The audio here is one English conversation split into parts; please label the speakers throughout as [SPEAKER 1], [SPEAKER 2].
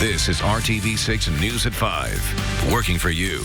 [SPEAKER 1] This is RTV6 News at 5, working for you.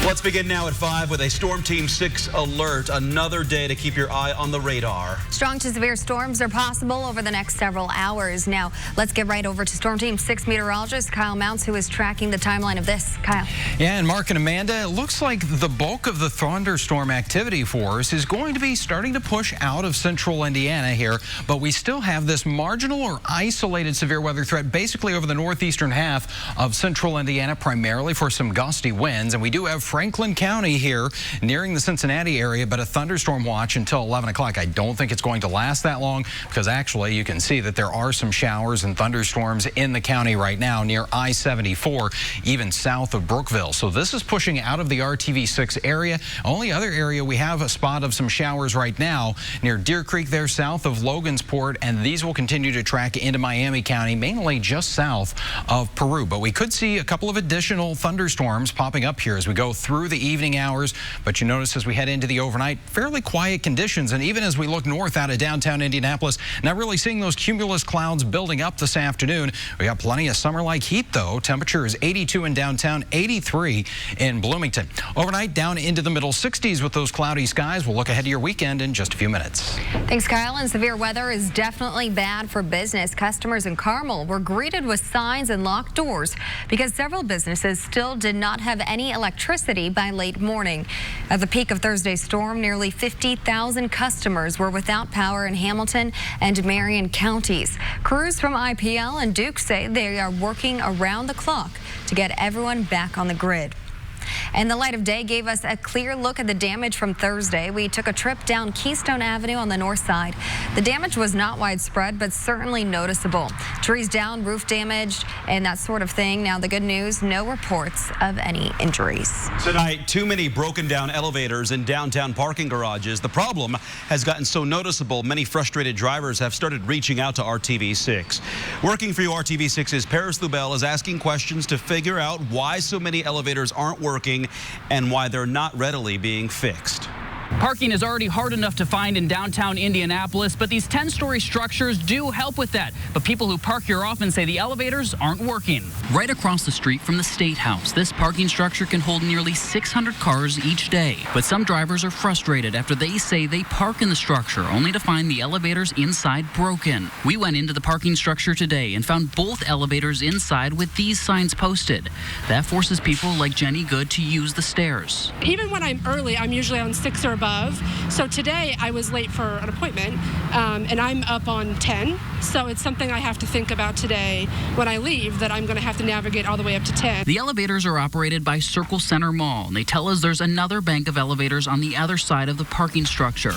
[SPEAKER 2] Let's begin now at 5 with a Storm Team 6 alert. Another day to keep your eye on the radar.
[SPEAKER 3] Strong to severe storms are possible over the next several hours. Now, let's get right over to Storm Team 6 meteorologist Kyle Mounts, who is tracking the timeline of this. Kyle.
[SPEAKER 4] Yeah, and Mark and Amanda, it looks like the bulk of the thunderstorm activity for us is going to be starting to push out of central Indiana here, but we still have this marginal or isolated severe weather threat basically over the northeastern half of central Indiana, primarily for some gusty winds, and we do have Franklin County here nearing the Cincinnati area, but a thunderstorm watch until 11 o'clock. I don't think it's going to last that long because actually you can see that there are some showers and thunderstorms in the county right now near I-74, even south of Brookville. So this is pushing out of the RTV6 area. Only other area we have a spot of some showers right now near Deer Creek there south of Logansport, and these will continue to track into Miami County, mainly just south of Peru. But we could see a couple of additional thunderstorms popping up here as we go through the evening hours, but you notice as we head into the overnight, fairly quiet conditions, and even as we look north out of downtown Indianapolis, not really seeing those cumulus clouds building up this afternoon. We got plenty of summer-like heat though. Temperature is 82 in downtown, 83 in Bloomington. Overnight down into the middle 60s with those cloudy skies. We'll look ahead to your weekend in just a few minutes.
[SPEAKER 3] Thanks, Kyle. And severe weather is definitely bad for business. Customers in Carmel were greeted with signs and locked doors because several businesses still did not have any electricity by late morning. At the peak of Thursday's storm, nearly 50,000 customers were without power in Hamilton and Marion counties. Crews from IPL and Duke say they are working around the clock to get everyone back on the grid. And the light of day gave us a clear look at the damage from Thursday. We took a trip down Keystone Avenue on the north side. The damage was not widespread, but certainly noticeable. Trees down, roof damaged, and that sort of thing. Now, the good news, no reports of any injuries.
[SPEAKER 2] Tonight, too many broken down elevators in downtown parking garages. The problem has gotten so noticeable, many frustrated drivers have started reaching out to RTV6. Working for you, RTV6's Paris Lubell is asking questions to figure out why so many elevators aren't working and why they're not readily being fixed.
[SPEAKER 5] Parking is already hard enough to find in downtown Indianapolis, but these 10-story structures do help with that. But people who park here often say the elevators aren't working. Right across the street from the State House, this parking structure can hold nearly 600 cars each day. But some drivers are frustrated after they say they park in the structure only to find the elevators inside broken. We went into the parking structure today and found both elevators inside with these signs posted. That forces people like Jenny Good to use the stairs.
[SPEAKER 6] Even when I'm early, I'm usually on 6 or above. So today I was late for an appointment and I'm up on 10. So it's something I have to think about today when I leave, that I'm going to have to navigate all the way up to 10.
[SPEAKER 5] The elevators are operated by Circle Center Mall, and they tell us there's another bank of elevators on the other side of the parking structure.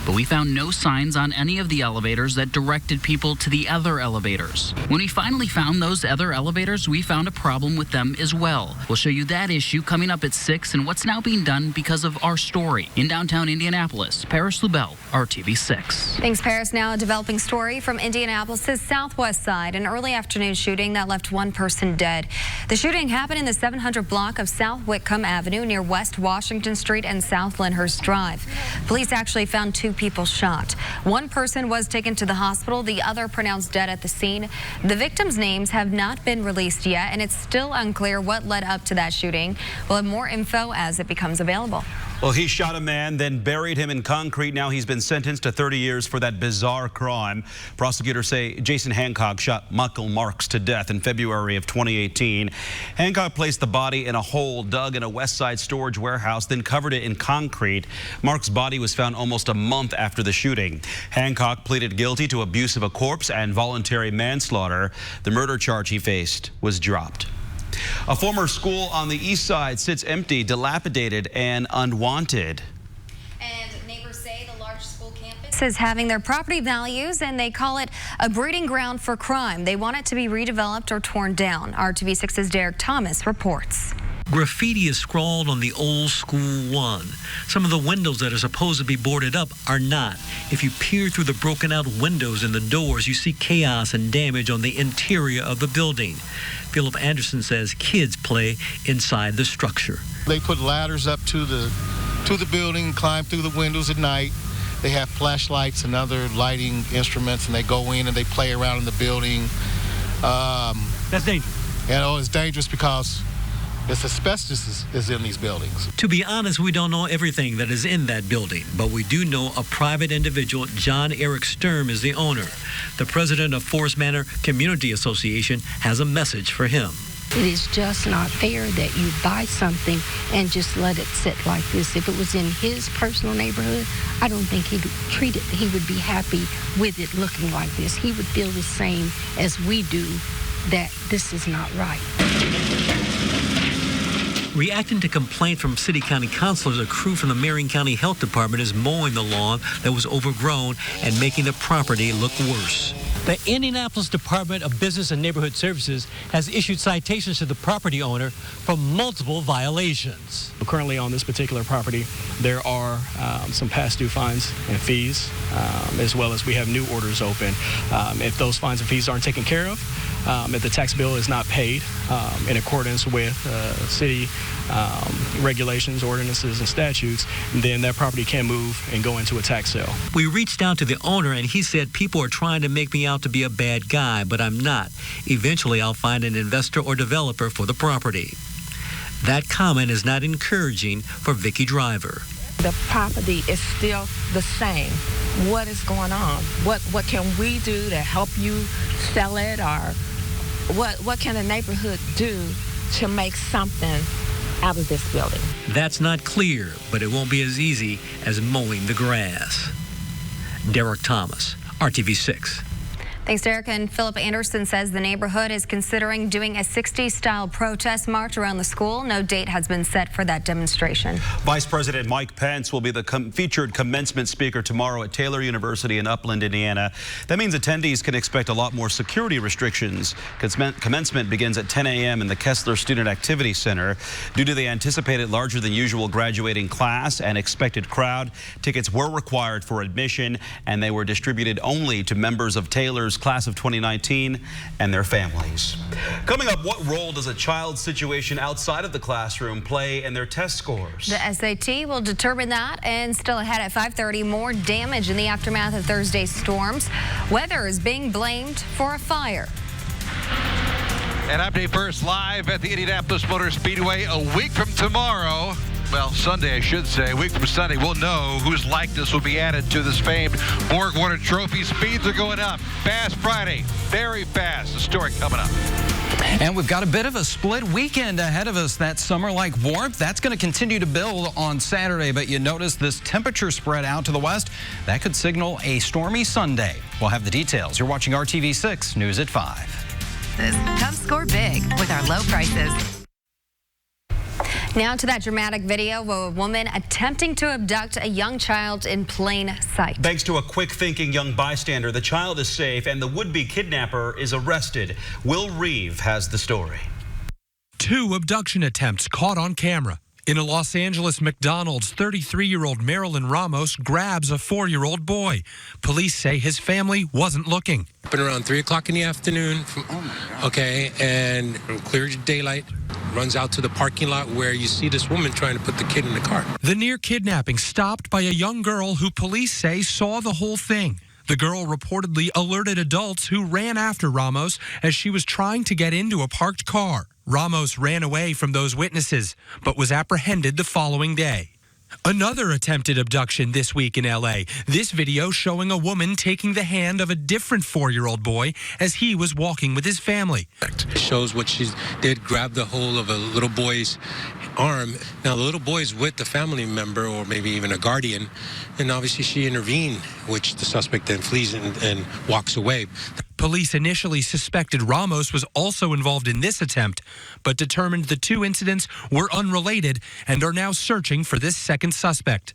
[SPEAKER 5] But we found no signs on any of the elevators that directed people to the other elevators. When we finally found those other elevators, we found a problem with them as well. We'll show you that issue coming up at 6 and what's now being done because of our story. In downtown Indianapolis, Paris Lubell, RTV6.
[SPEAKER 3] Thanks, Paris. Now a developing story from Indianapolis' southwest side. An early afternoon shooting that left one person dead. The shooting happened in the 700 block of South Whitcomb Avenue near West Washington Street and South Lyndhurst Drive. Police actually found 2 people shot. One person was taken to the hospital, the other pronounced dead at the scene. The victims' names have not been released yet, and it's still unclear what led up to that shooting. We'll have more info as it becomes available.
[SPEAKER 2] Well, he shot a man, then buried him in concrete. Now he's been sentenced to 30 years for that bizarre crime. Prosecutors say Jason Hancock shot Michael Marks to death in February of 2018. Hancock placed the body in a hole dug in a West Side storage warehouse, then covered it in concrete. Marks' body was found almost a month after the shooting. Hancock pleaded guilty to abuse of a corpse and voluntary manslaughter. The murder charge he faced was dropped. A former school on the east side sits empty, dilapidated, and unwanted.
[SPEAKER 3] And neighbors say the large school campus is having their property values, and they call it a breeding ground for crime. They want it to be redeveloped or torn down. RTV6's Derek Thomas reports.
[SPEAKER 7] Graffiti is scrawled on the old school one. Some of the windows that are supposed to be boarded up are not. If you peer through the broken out windows and the doors, you see chaos and damage on the interior of the building. Philip Anderson says kids play inside the structure.
[SPEAKER 8] They put ladders up to the building, climb through the windows at night. They have flashlights and other lighting instruments, and they go in and they play around in the building.
[SPEAKER 7] That's dangerous.
[SPEAKER 8] And it's dangerous because this asbestos is in these buildings.
[SPEAKER 7] To be honest, we don't know everything that is in that building, but we do know a private individual, John Eric Sturm, is the owner. The president of Forest Manor Community Association has a message for him.
[SPEAKER 9] It is just not fair that you buy something and just let it sit like this. If it was in his personal neighborhood, I don't think he would be happy with it looking like this. He would feel the same as we do, that this is not right.
[SPEAKER 7] Reacting to complaint from city county councilors, a crew from the Marion County Health Department is mowing the lawn that was overgrown and making the property look worse. The Indianapolis Department of Business and Neighborhood Services has issued citations to the property owner for multiple violations.
[SPEAKER 10] Currently on this particular property, there are some past due fines and fees, as well as we have new orders open. If those fines and fees aren't taken care of, if the tax bill is not paid in accordance with city regulations, ordinances, and statutes, then that property can move and go into a tax sale.
[SPEAKER 7] We reached out to the owner, and he said, people are trying to make me out to be a bad guy, but I'm not. Eventually, I'll find an investor or developer for the property. That comment is not encouraging for Vicki Driver.
[SPEAKER 11] The property is still the same. What is going on? What can we do to help you sell it, or what can the neighborhood do to make something out of this building?
[SPEAKER 7] That's not clear, but it won't be as easy as mowing the grass. Derek Thomas, RTV6.
[SPEAKER 3] Thanks, Derek. And Philip Anderson says the neighborhood is considering doing a 60s-style protest march around the school. No date has been set for that demonstration.
[SPEAKER 2] Vice President Mike Pence will be the featured commencement speaker tomorrow at Taylor University in Upland, Indiana. That means attendees can expect a lot more security restrictions. Commencement begins at 10 a.m. in the Kessler Student Activity Center. Due to the anticipated larger than usual graduating class and expected crowd, tickets were required for admission, and they were distributed only to members of Taylor's class of 2019 and their families. Coming up, what role does a child's situation outside of the classroom play in their test scores?
[SPEAKER 3] The SAT will determine that. And still ahead at 5:30, more damage in the aftermath of Thursday's storms. Weather is being blamed for a fire.
[SPEAKER 12] And Update First live at the Indianapolis Motor Speedway a week from tomorrow. Well, Sunday, I should say. A week from Sunday, we'll know whose likeness will be added to this famed Borg Warner Trophy. Speeds are going up. Fast Friday. Very fast. The story coming up.
[SPEAKER 4] And we've got a bit of a split weekend ahead of us. That summer-like warmth, that's going to continue to build on Saturday. But you notice this temperature spread out to the west. That could signal a stormy Sunday. We'll have the details. You're watching RTV6 News at 5.
[SPEAKER 13] Come score big with our low prices.
[SPEAKER 3] Now to that dramatic video of a woman attempting to abduct a young child in plain sight.
[SPEAKER 2] Thanks to a quick-thinking young bystander, the child is safe and the would-be kidnapper is arrested. Will Reeve has the story.
[SPEAKER 14] 2 abduction attempts caught on camera. In a Los Angeles McDonald's, 33-year-old Marilyn Ramos grabs a 4-year-old boy. Police say his family wasn't looking.
[SPEAKER 15] Been around 3 o'clock in the afternoon, and clear daylight, runs out to the parking lot where you see this woman trying to put the kid in the car.
[SPEAKER 14] The near kidnapping stopped by a young girl who police say saw the whole thing. The girl reportedly alerted adults who ran after Ramos as she was trying to get into a parked car. Ramos ran away from those witnesses, but was apprehended the following day. Another attempted abduction this week in L.A. This video showing a woman taking the hand of a different 4-year-old boy as he was walking with his family.
[SPEAKER 15] It shows what she did, grab the whole of a little boy's arm. Now, the little boy's with the family member or maybe even a guardian, and obviously she intervened, which the suspect then flees and walks away.
[SPEAKER 14] Police initially suspected Ramos was also involved in this attempt, but determined the 2 incidents were unrelated and are now searching for this second suspect.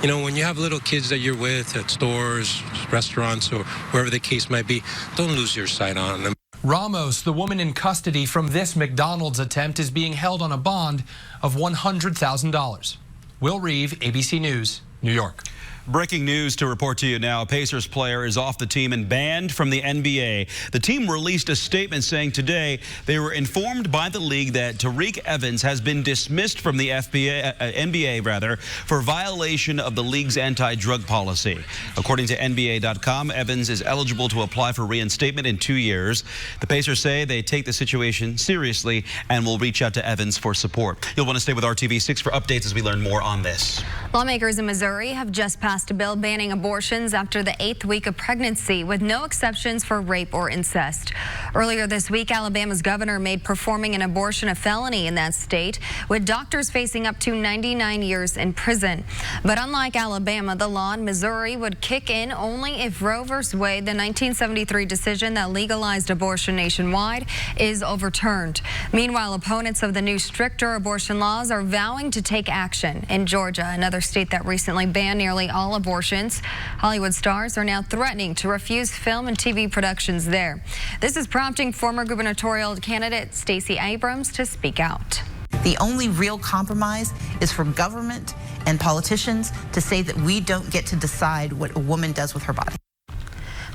[SPEAKER 15] You know, when you have little kids that you're with at stores, restaurants, or wherever the case might be, don't lose your sight on them.
[SPEAKER 14] Ramos, the woman in custody from this McDonald's attempt, is being held on a bond of $100,000. Will Reeve, ABC News, New York.
[SPEAKER 2] Breaking news to report to you now. A Pacers player is off the team and banned from the NBA. The team released a statement saying today they were informed by the league that Tariq Evans has been dismissed from the NBA for violation of the league's anti-drug policy. According to NBA.com, Evans is eligible to apply for reinstatement in 2 years. The Pacers say they take the situation seriously and will reach out to Evans for support. You'll want to stay with RTV6 for updates as we learn more on this.
[SPEAKER 3] Lawmakers in Missouri have just passed a bill banning abortions after the 8th week of pregnancy, with no exceptions for rape or incest. Earlier this week, Alabama's governor made performing an abortion a felony in that state, with doctors facing up to 99 years in prison. But unlike Alabama, the law in Missouri would kick in only if Roe v. Wade, the 1973 decision that legalized abortion nationwide, is overturned. Meanwhile, opponents of the new stricter abortion laws are vowing to take action. In Georgia, another state that recently banned nearly all abortions, Hollywood stars are now threatening to refuse film and TV productions there. This is prompting former gubernatorial candidate Stacey Abrams to speak out.
[SPEAKER 16] The only real compromise is for government and politicians to say that we don't get to decide what a woman does with her body.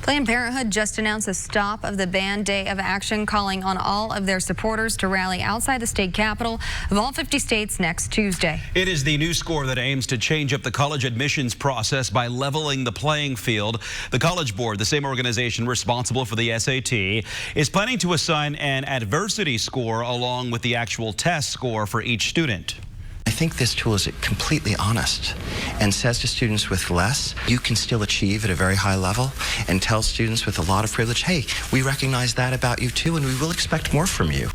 [SPEAKER 3] Planned Parenthood just announced a stop of the banned day of action, calling on all of their supporters to rally outside the state capitol of all 50 states next Tuesday.
[SPEAKER 2] It is the new score that aims to change up the college admissions process by leveling the playing field. The College Board, the same organization responsible for the SAT, is planning to assign an adversity score along with the actual test score for each student.
[SPEAKER 17] I think this tool is completely honest and says to students with less, you can still achieve at a very high level, and tells students with a lot of privilege, hey, we recognize that about you too, and we will expect more from you.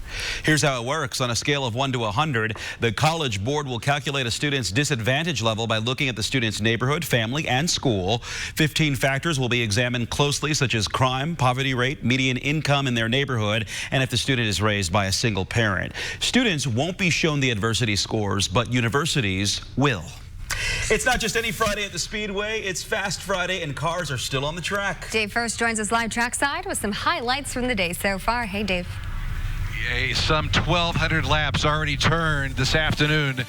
[SPEAKER 2] Here's how it works. On a scale of 1 to 100, the College Board will calculate a student's disadvantage level by looking at the student's neighborhood, family, and school. 15 factors will be examined closely, such as crime, poverty rate, median income in their neighborhood, and if the student is raised by a single parent. Students won't be shown the adversity scores, but universities will. It's not just any Friday at the Speedway, it's Fast Friday, and cars are still on the track.
[SPEAKER 3] Dave First joins us live trackside with some highlights from the day so far. Hey, Dave.
[SPEAKER 12] Some 1,200 laps already turned this afternoon,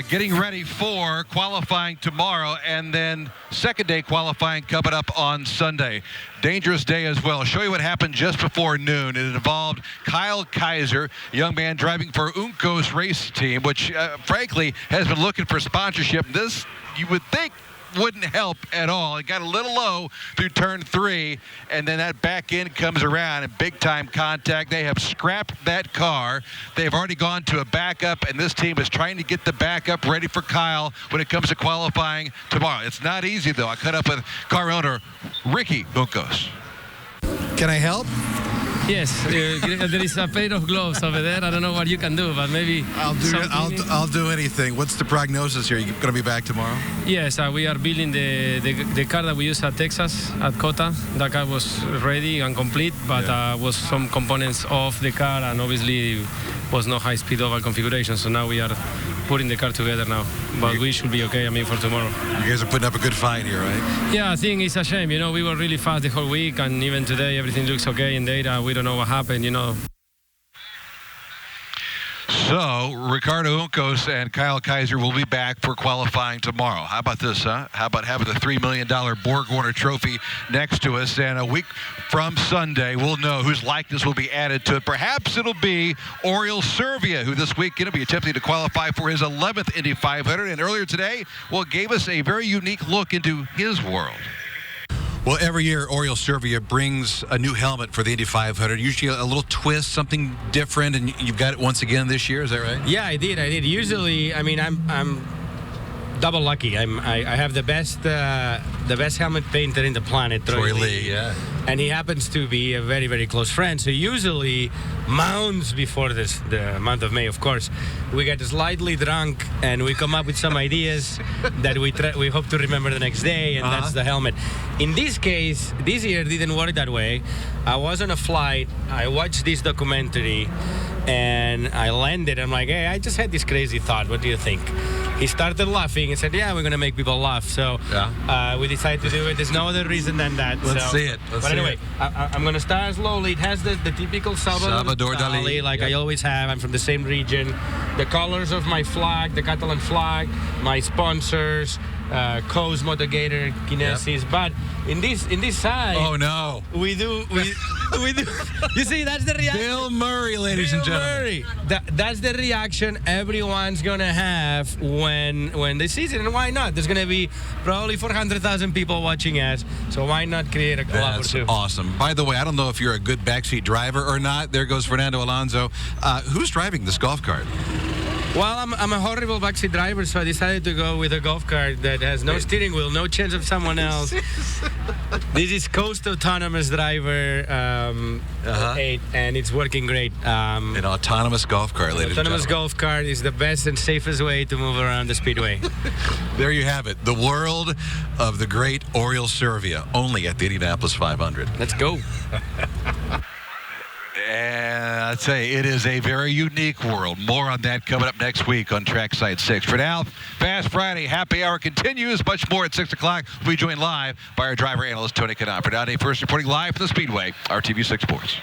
[SPEAKER 12] getting ready for qualifying tomorrow, and then second day qualifying coming up on Sunday. Dangerous day as well. I'll show you what happened just before noon. It involved Kyle Kaiser, a young man driving for Uncos race team, which frankly has been looking for sponsorship. This, you would think, wouldn't help at all. It got a little low through turn 3, and then that back end comes around and big time contact. They have scrapped that car. They've already gone to a backup, and this team is trying to get the backup ready for Kyle when it comes to qualifying tomorrow. It's not easy though. I caught up with car owner Ricky Uncos.
[SPEAKER 18] Can I help?
[SPEAKER 19] Yes, there is a pair of gloves over there. I don't know what you can do, but maybe
[SPEAKER 18] I'll do anything. What's the prognosis here? You going to be back tomorrow?
[SPEAKER 19] Yes, we are building the car that we use at Texas, at COTA. That car was ready and complete, but was some components of the car, and obviously was no high-speed oval configuration. So now we are putting the car together now, but we should be okay, for tomorrow.
[SPEAKER 18] You guys are putting up a good fight here, right?
[SPEAKER 19] Yeah, I think it's a shame. We were really fast the whole week, and even today everything looks okay in data. We don't know what happened,
[SPEAKER 12] So, Ricardo Uncos and Kyle Kaiser will be back for qualifying tomorrow. How about this, huh? How about having the $3 million Borg Warner Trophy next to us? And a week from Sunday, we'll know whose likeness will be added to it. Perhaps it'll be Oriol Servia, who this week going to be attempting to qualify for his 11th Indy 500. And earlier today, gave us a very unique look into his world.
[SPEAKER 18] Well, every year, Oriol Servia brings a new helmet for the Indy 500. Usually a little twist, something different, and you've got it once again this year. Is that right?
[SPEAKER 20] Yeah, I did. Usually, I'm double lucky. I have the best helmet painter in the planet, Troy Lee.
[SPEAKER 18] Yeah.
[SPEAKER 20] And he happens to be a very, very close friend. So usually, months before the month of May, of course, we get slightly drunk and we come up with some ideas that we hope to remember the next day, and that's the helmet. In this case, this year didn't work that way. I was on a flight. I watched this documentary, and I landed. I'm like, hey, I just had this crazy thought. What do you think? He started laughing and said, yeah, we're going to make people laugh. So we decided to do it. There's no other reason than that.
[SPEAKER 18] Let's see it.
[SPEAKER 20] But anyway, I'm going to start slowly. It has the typical Salvador Dali, like I always have. I'm from the same region. The colors of my flag, the Catalan flag, my sponsors, Coast Motogator Kinesis, but in this side,
[SPEAKER 18] oh no,
[SPEAKER 20] we do. You see, that's the reaction.
[SPEAKER 18] Bill Murray, ladies and gentlemen.
[SPEAKER 20] That's the reaction everyone's gonna have when they see it, and why not? There's gonna be probably 400,000 people watching us, so why not create a club or two?
[SPEAKER 18] Awesome. By the way, I don't know if you're a good backseat driver or not. There goes Fernando Alonso. Who's driving this golf cart?
[SPEAKER 20] Well, I'm a horrible backseat driver, so I decided to go with a golf cart that has no steering wheel, no chance of someone else. This is Coast Autonomous Driver 8, and it's working great.
[SPEAKER 18] An autonomous golf cart, ladies and gentlemen.
[SPEAKER 20] Autonomous golf cart is the best and safest way to move around the speedway.
[SPEAKER 18] There you have it. The world of the great Oriole Servia, only at the Indianapolis 500.
[SPEAKER 20] Let's go.
[SPEAKER 18] And I'd say it is a very unique world. More on that coming up next week on Trackside 6. For now, Fast Friday Happy Hour continues. Much more at 6 o'clock. We'll be joined live by our driver analyst, Tony Kanaan. For now, Day First reporting live from the Speedway, RTV6 Sports.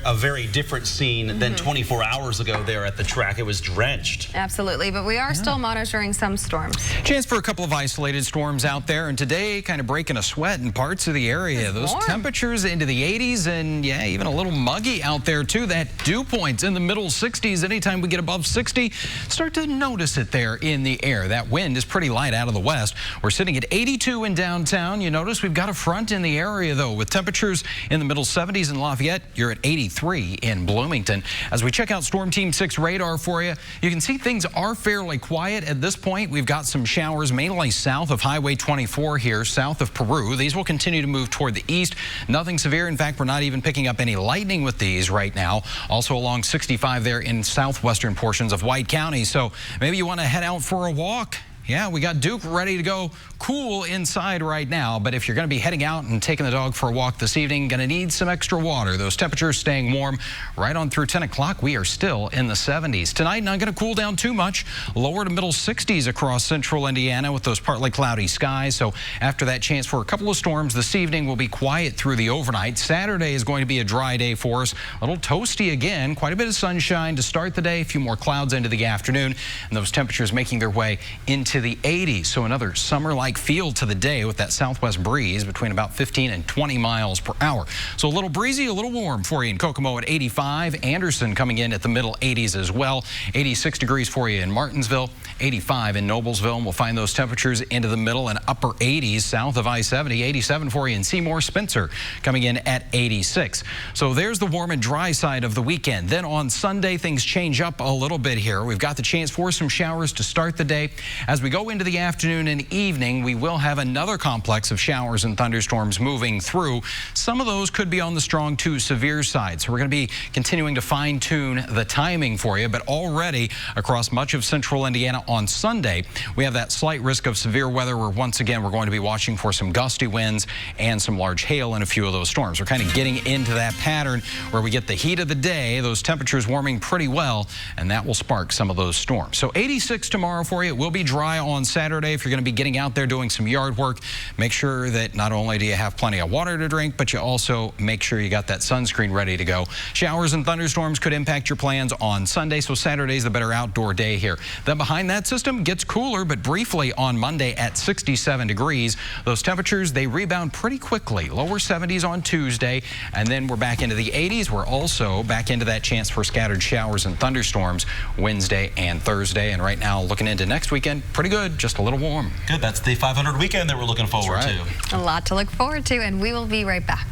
[SPEAKER 2] A very different scene than 24 hours ago there at the track. It was drenched.
[SPEAKER 3] Absolutely, but we are still monitoring some storms.
[SPEAKER 4] Chance for a couple of isolated storms out there, and today kind of breaking a sweat in parts of the area. Those temperatures into the 80s, and yeah, even a little muggy out there too. That dew point's in the middle 60s. Anytime we get above 60, start to notice it there in the air. That wind is pretty light out of the west. We're sitting at 82 in downtown. You notice we've got a front in the area though, with temperatures in the middle 70s in Lafayette. You're at 83 in Bloomington. As we check out Storm Team 6 radar for you, you can see things are fairly quiet at this point. We've got some showers mainly south of Highway 24 here, south of Peru. These will continue to move toward the east. Nothing severe. In fact, we're not even picking up any lightning with these right now. Also along 65 there in southwestern portions of White County. So maybe you want to head out for a walk. Yeah, we got Duke ready to go cool inside right now, but if you're going to be heading out and taking the dog for a walk this evening, going to need some extra water. Those temperatures staying warm right on through 10 o'clock. We are still in the 70s. Tonight, not going to cool down too much. Lower to middle 60s across central Indiana with those partly cloudy skies. So after that chance for a couple of storms this evening, will be quiet through the overnight. Saturday is going to be a dry day for us. A little toasty again. Quite a bit of sunshine to start the day. A few more clouds into the afternoon. And those temperatures making their way into the 80s. So another summer-like feel to the day with that southwest breeze between about 15 and 20 miles per hour. So a little breezy, a little warm for you in Kokomo at 85. Anderson coming in at the middle 80s as well. 86 degrees for you in Martinsville. 85 in Noblesville. And we'll find those temperatures into the middle and upper 80s south of I-70. 87 for you in Seymour. Spencer coming in at 86. So there's the warm and dry side of the weekend. Then on Sunday, things change up a little bit here. We've got the chance for some showers to start the day. As we go into the afternoon and evening, we will have another complex of showers and thunderstorms moving through. Some of those could be on the strong to severe side. So we're going to be continuing to fine-tune the timing for you. But already across much of central Indiana on Sunday, we have that slight risk of severe weather where once again we're going to be watching for some gusty winds and some large hail in a few of those storms. We're kind of getting into that pattern where we get the heat of the day, those temperatures warming pretty well, and that will spark some of those storms. So 86 tomorrow for you. It will be dry on Saturday. If you're going to be getting out there doing some yard work, make sure that not only do you have plenty of water to drink, but you also make sure you got that sunscreen ready to go. Showers and thunderstorms could impact your plans on Sunday, so Saturday's the better outdoor day here. Then behind that system gets cooler, but briefly on Monday at 67 degrees. Those temperatures, they rebound pretty quickly. Lower 70s on Tuesday, and then we're back into the 80s. We're also back into that chance for scattered showers and thunderstorms Wednesday and Thursday. And right now, looking into next weekend, pretty good, just a little warm.
[SPEAKER 2] Good. That's the 500 weekend that we're looking forward to.
[SPEAKER 3] A lot to look forward to, and we will be right back.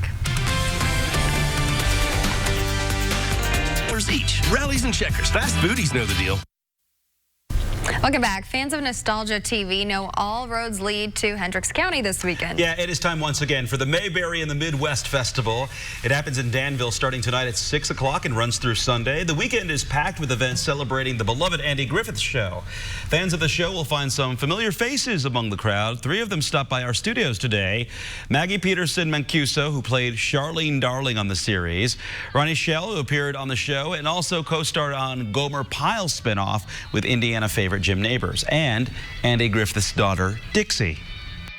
[SPEAKER 21] Each. Rallies and checkers. Fast foodies know the deal.
[SPEAKER 3] Welcome back. Fans of Nostalgia TV know all roads lead to Hendricks County this weekend.
[SPEAKER 2] Yeah, it is time once again for the Mayberry and the Midwest Festival. It happens in Danville starting tonight at 6 o'clock and runs through Sunday. The weekend is packed with events celebrating the beloved Andy Griffith Show. Fans of the show will find some familiar faces among the crowd. 3 of them stopped by our studios today. Maggie Peterson-Mancuso, who played Charlene Darling on the series. Ronnie Schell, who appeared on the show and also co-starred on Gomer Pyle's spinoff with Indiana favorite Jim Neighbors, and Andy Griffith's daughter, Dixie.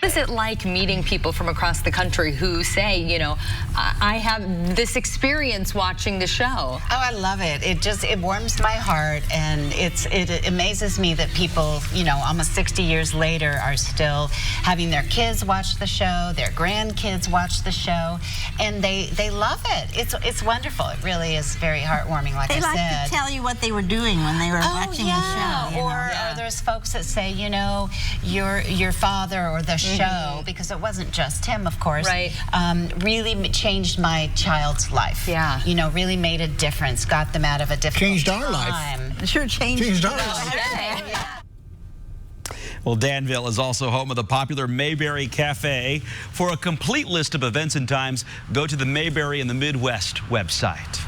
[SPEAKER 1] What is it like meeting people from across the country who say, you know, I have this experience watching the show?
[SPEAKER 22] Oh, I love it. It warms my heart, and it amazes me that people, you know, almost 60 years later are still having their kids watch the show, their grandkids watch the show, and they love it. It's wonderful. It really is very heartwarming, like I said.
[SPEAKER 23] They like to tell you what they were doing when they were watching the show.
[SPEAKER 22] Or there's folks that say, you know, your father or the show, because it wasn't just him, of course, really changed my child's life. Yeah. You know, really made a difference, got them out of a difficult
[SPEAKER 23] Changed our
[SPEAKER 22] time.
[SPEAKER 23] life. Sure changed our life.
[SPEAKER 2] Well, Danville is also home of the popular Mayberry Cafe. For a complete list of events and times, go to the Mayberry in the Midwest website.